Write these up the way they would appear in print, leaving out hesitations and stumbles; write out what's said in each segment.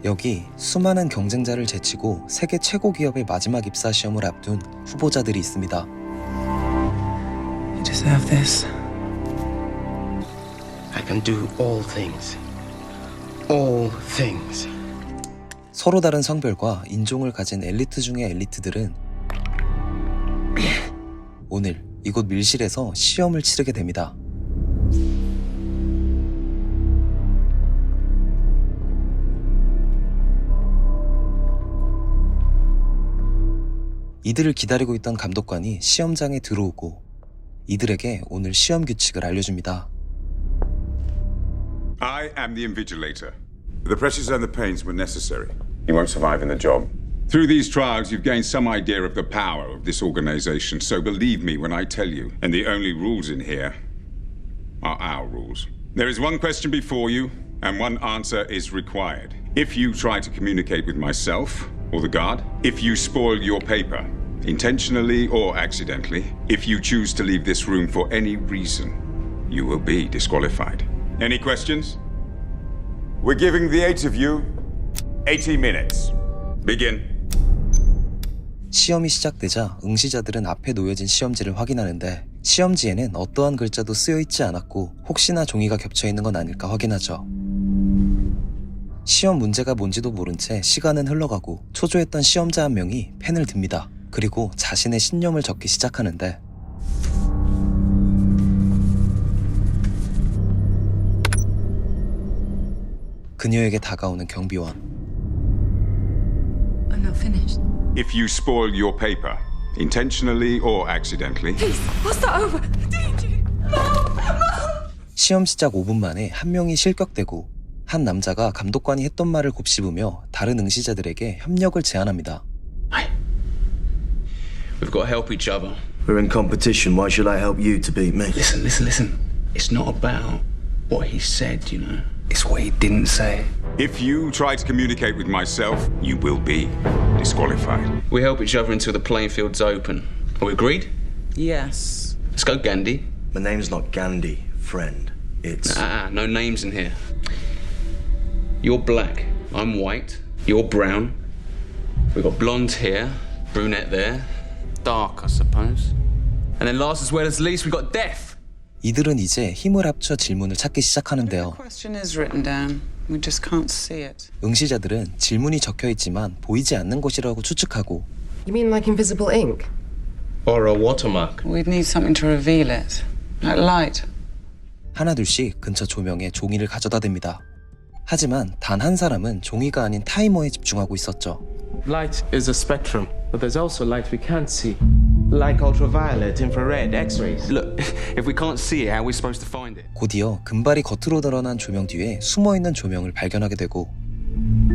여기 수많은 경쟁자를 제치고 세계 최고 기업의 마지막 입사 시험을 앞둔 후보자들이 있습니다. You deserve this. I can do all things. All things. 서로 다른 성별과 인종을 가진 엘리트 중의 엘리트들은 오늘 이곳 밀실에서 시험을 치르게 됩니다. 이들을 기다리고 있던 감독관이 시험장에 들어오고 이들에게 오늘 시험 규칙을 알려줍니다. I am the Invigilator. The pressures and the pains were necessary. You won't survive in the job. Through these trials, you've gained some idea of the power of this organization, so believe me when I tell you. And the only rules in here are our rules. There is one question before you, and one answer is required. If you try to communicate with myself or the guard, if you spoil your paper, intentionally or accidentally, if you choose to leave this room for any reason, you will be disqualified. Any questions? We're giving the 8 of you 80 minutes. Begin. 시험이 시작되자 응시자들은 앞에 놓여진 시험지를 확인하는데 시험지에는 어떠한 글자도 쓰여 있지 않았고 혹시나 종이가 겹쳐 있는 건 아닐까 확인하죠. 시험 문제가 뭔지도 모른 채 시간은 흘러가고 초조했던 시험자 한 명이 펜을 듭니다. 그리고 자신의 신념을 적기 시작하는데 그녀에게 다가오는 경비원. I'm not finished. If you spoil your paper, intentionally or accidentally, Please, I'll start over. Danger! Mom! 시험 시작 5분 만에 한 명이 실격되고 한 남자가 감독관이 했던 말을 곱씹으며 다른 응시자들에게 협력을 제안합니다. We've got to help each other. We're in competition. Why should I help you to beat me? Listen. It's not about what he said, you know. It's what he didn't say. if you try to communicate with myself, you will be disqualified. We help each other until the playing field's open. Are we agreed? Yes. Let's go, Gandhi. My name's not Gandhi, friend. It's... No names in here. You're black. I'm white. You're brown. We've got blonde hair, brunette there. Dark, I suppose. And then last as well as least, we've got death. 이들은 이제 힘을 합쳐 질문을 찾기 시작하는데요. The question is written down. We just can't see it. 응시자들은 질문이 적혀 있지만 보이지 않는 것이라고 추측하고 You mean like invisible ink? Or a watermark. We'd need something to reveal it. Like light. 하나둘씩 근처 조명에 종이를 가져다 댑니다. 하지만 단 한 사람은 종이가 아닌 타이머에 집중하고 있었죠. Light is a spectrum, but there's also light we can't see. Like ultraviolet, infrared, X-rays. Look, if we can't see it, how are we supposed to find it? 곧이어 금발이 겉으로 드러난 조명 뒤에 숨어있는 조명을 발견하게 되고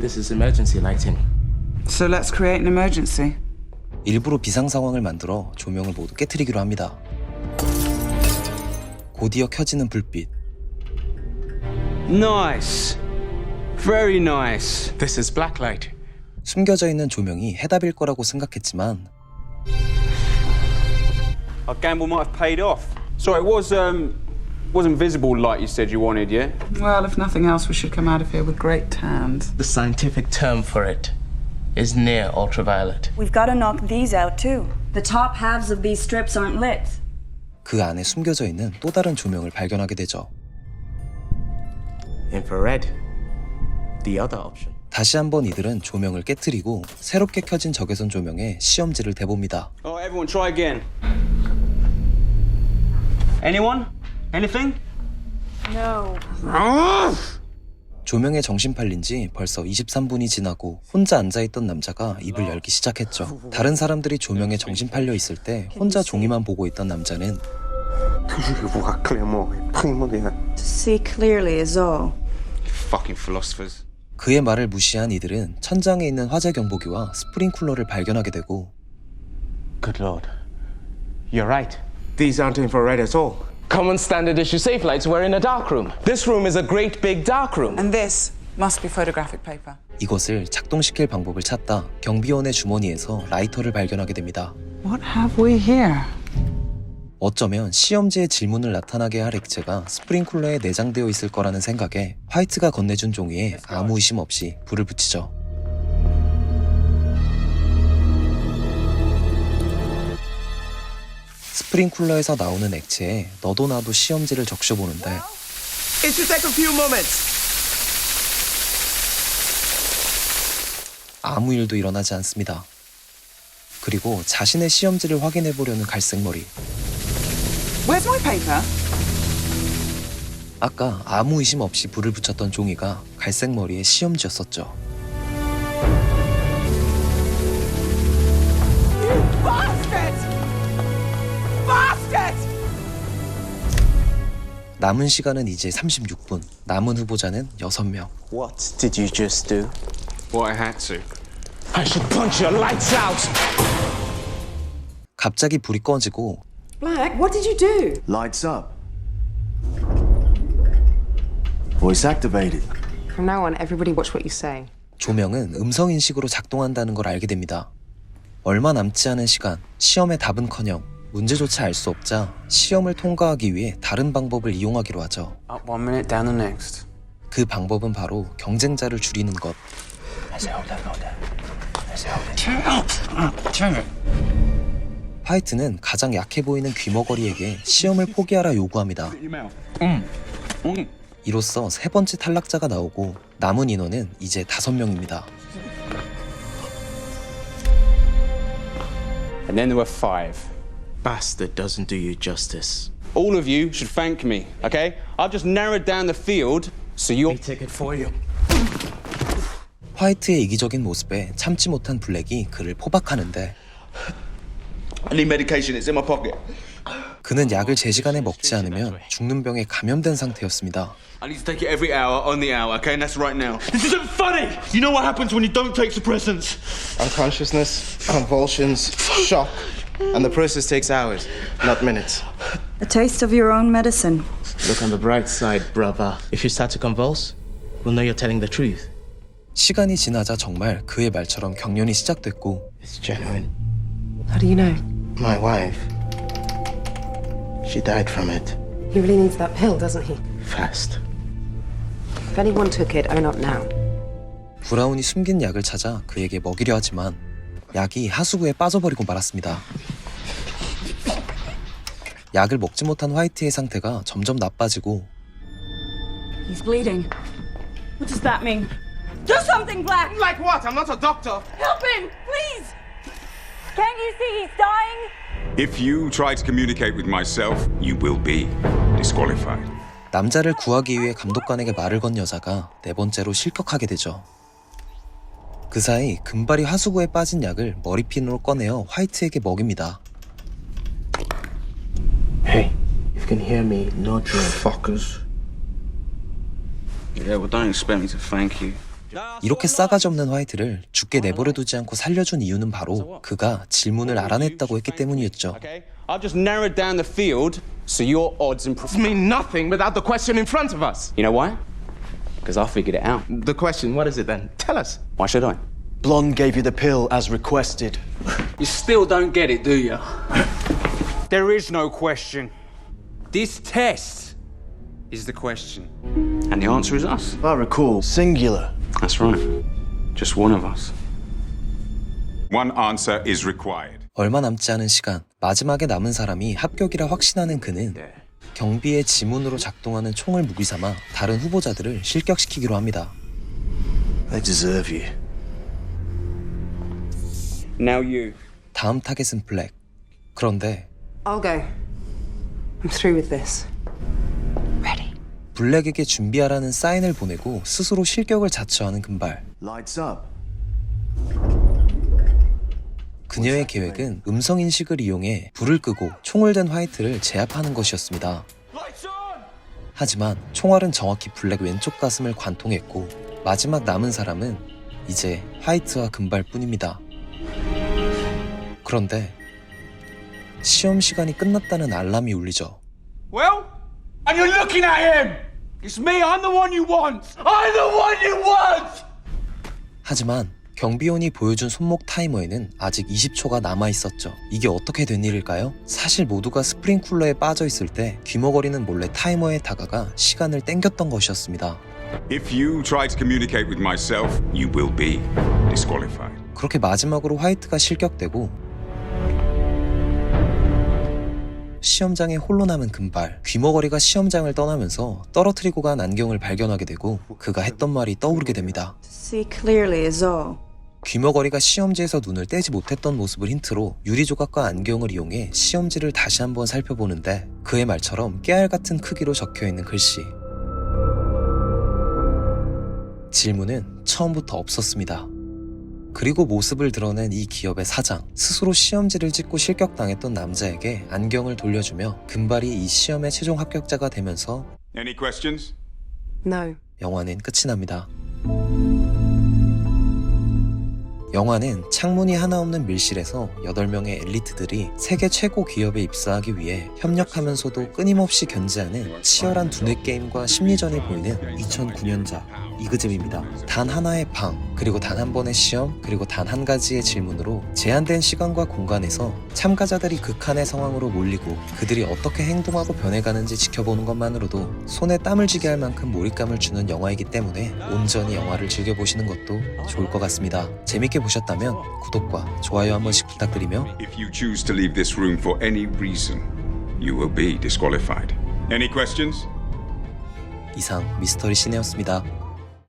This is emergency lighting. So let's create an emergency. 일부러 비상 상황을 만들어 조명을 모두 깨트리기로 합니다. 곧이어 켜지는 불빛. Nice. Very nice. This is blacklight. 숨겨져 있는 조명이 해답일 거라고 생각했지만 Our gamble might have paid off. So it wasn't visible light you said you wanted, yeah? Well, if nothing else, we should come out of here with great tans. The scientific term for it is near ultraviolet. We've got to knock these out too. The top halves of these strips aren't lit. 그 안에 숨겨져 있는 또 다른 조명을 발견하게 되죠. Infrared. The other option. 다시 한번 이들은 조명을 깨트리고 새롭게 켜진 적외선 조명에 시험지를 대봅니다. All right, everyone, try again. Anyone? Anything? No. 조명에 정신 팔린 지 벌써 23분이 지나고 혼자 앉아있던 남자가 입을 열기 시작했죠. 다른 사람들이 조명에 정신 팔려 있을 때 혼자 종이만 보고 있던 남자는 To see clearly is all. Fucking philosophers. 그의 말을 무시한 이들은 천장에 있는 화재 경보기와 스프링쿨러를 발견하게 되고 Good lord. You're right. These aren't infrared at all. Common standard issue safe lights were in a dark room. This room is a great big dark room. And this must be photographic paper. 이것을 작동시킬 방법을 찾다 경비원의 주머니에서 라이터를 발견하게 됩니다. What have we here? 어쩌면 시험지의 질문을 나타나게 할 액체가 스프링쿨러에 내장되어 있을 거라는 생각에 화이트가 건네준 종이에 아무 의심 없이 불을 붙이죠. 스프링쿨러에서 나오는 액체에 너도 나도 시험지를 적셔보는데 It should take a few moments. 아무 일도 일어나지 않습니다. 그리고 자신의 시험지를 확인해보려는 갈색머리. Where's my paper? 아까 아무 의심 없이 불을 붙였던 종이가 갈색머리의 시험지였었죠. 남은 시간은 이제 36분. 남은 후보자는 6명. What did you just do? What I had to. I should punch your lights out. 갑자기 불이 꺼지고 Black, what did you do? Lights up. Voice activated. From now on, everybody watch what you say. 조명은 음성인식으로 작동한다는 걸 알게 됩니다. 얼마 남지 않은 시간, 시험의 답은커녕 문제조차 알 수 없자 시험을 통과하기 위해 다른 방법을 이용하기로 하죠. Up 1 minute, down the next. 그 방법은 바로 경쟁자를 줄이는 것. 화이트는 가장 약해 보이는 귀머거리에게 시험을 포기하라 요구합니다. 이로써 3번째 탈락자가 나오고 남은 인원은 이제 5명입니다. And then there were 5. Bastard doesn't do you justice. All of you should thank me, okay? I've just narrowed down the field so you're... Take it for you. 화이트의 이기적인 모습에 참지 못한 블랙이 그를 포박하는데 I need medication. It's in my pocket. 그는 약을 제 시간에 먹지 않으면 죽는 병에 감염된 상태였습니다. I need to take it every hour on the hour, okay? And that's right now. This isn't funny. You know what happens when you don't take suppressants? Unconsciousness, convulsions, shock. And the process takes hours, not minutes. A taste of your own medicine. Look on the bright side, brother. If you start to convulse, we'll know you're telling the truth. 시간이 지나자 정말 그의 말처럼 경련이 시작됐고 It's genuine. How do you know? My wife. She died from it. He really needs that pill, doesn't he? Fast. If anyone took it, own up now. 브라운이 숨긴 약을 찾아 그에게 먹이려 하지만 약이 하수구에 빠져버리고 말았습니다. 약을 먹지 못한 화이트의 상태가 점점 나빠지고 He's bleeding. What does that mean? Do something, Black! Like what? I'm not a doctor. Help him, please! Can't you see he's dying? If you try to communicate with myself, you will be disqualified. 남자를 구하기 위해 감독관에게 말을 건 여자가 4번째로 실격하게 되죠. 그 사이 금발이 하수구에 빠진 약을 머리핀으로 꺼내어 화이트에게 먹입니다. Hey, if you can hear me, nod your fuckers. Yeah, well, don't expect me to thank you. 이렇게 싸가지 없는 화이트를 죽게 내버려 두지 않고 살려준 이유는 바로 그가 질문을 알아냈다고 했기 때문이었죠. Okay? I've just narrowed down the field so your odds improve. Mean nothing without the question in front of us. You know why? Because I figured it out. The question, what is it then? Tell us. Why should I? Blonde gave you the pill as requested. You still don't get it, do you? There is no question. This test is the question. And the answer is us. If I recall, singular. That's right. Just one of us. One answer is required. 얼마 남지 않은 시간, 마지막에 남은 사람이 합격이라 확신하는 그는 경비의 지문으로 작동하는 총을 무기 삼아 다른 후보자들을 실격시키기로 합니다. They deserve you. Now you. 다음 타겟은 블랙. 그런데 I'll go. I'm through with this. Ready. 블랙에게 준비하라는 사인을 보내고 스스로 실격을 자처하는 금발. Lights up. 그녀의 계획은 음성인식을 이용해 불을 끄고 총을 든 화이트를 제압하는 것이었습니다. 하지만 총알은 정확히 블랙 왼쪽 가슴을 관통했고 마지막 남은 사람은 이제 화이트와 금발뿐입니다. 그런데 시험 시간이 끝났다는 알람이 울리죠. Well, and you're looking at him! It's me, I'm the one you want! I'm the one you want! 하지만 경비원이 보여준 손목 타이머에는 아직 20초가 남아있었죠. 이게 어떻게 된 일일까요? 사실 모두가 스프링쿨러에 빠져있을 때 귀머거리는 몰래 타이머에 다가가 시간을 땡겼던 것이었습니다. If you try to communicate with myself, you will be disqualified. 그렇게 마지막으로 화이트가 실격되고 시험장에 홀로 남은 금발, 귀머거리가 시험장을 떠나면서 떨어뜨리고 간 안경을 발견하게 되고 그가 했던 말이 떠오르게 됩니다. See clearly is all. 귀머거리가 시험지에서 눈을 떼지 못했던 모습을 힌트로 유리조각과 안경을 이용해 시험지를 다시 한번 살펴보는데 그의 말처럼 깨알 같은 크기로 적혀있는 글씨. 질문은 처음부터 없었습니다. 그리고 모습을 드러낸 이 기업의 사장, 스스로 시험지를 찍고 실격당했던 남자에게 안경을 돌려주며 금발이 이 시험의 최종 합격자가 되면서 Any questions? No. 영화는 끝이 납니다. 영화는 창문이 하나 없는 밀실에서 8명의 엘리트들이 세계 최고 기업에 입사하기 위해 협력하면서도 끊임없이 견제하는 치열한 두뇌 게임과 심리전이 보이는 2009년작 이그잼입니다. 단 하나의 방, 그리고 단 한 번의 시험, 그리고 단 한 가지의 질문으로 제한된 시간과 공간에서 참가자들이 극한의 상황으로 몰리고 그들이 어떻게 행동하고 변해가는지 지켜보는 것만으로도 손에 땀을 쥐게 할 만큼 몰입감을 주는 영화이기 때문에 온전히 영화를 즐겨보시는 것도 좋을 것 같습니다. 재밌게 보셨다면 구독과 좋아요 한 번씩 부탁드리며 If you choose to leave this room for any reason, you will be disqualified. Any questions? 이상 미스터리 시네였습니다.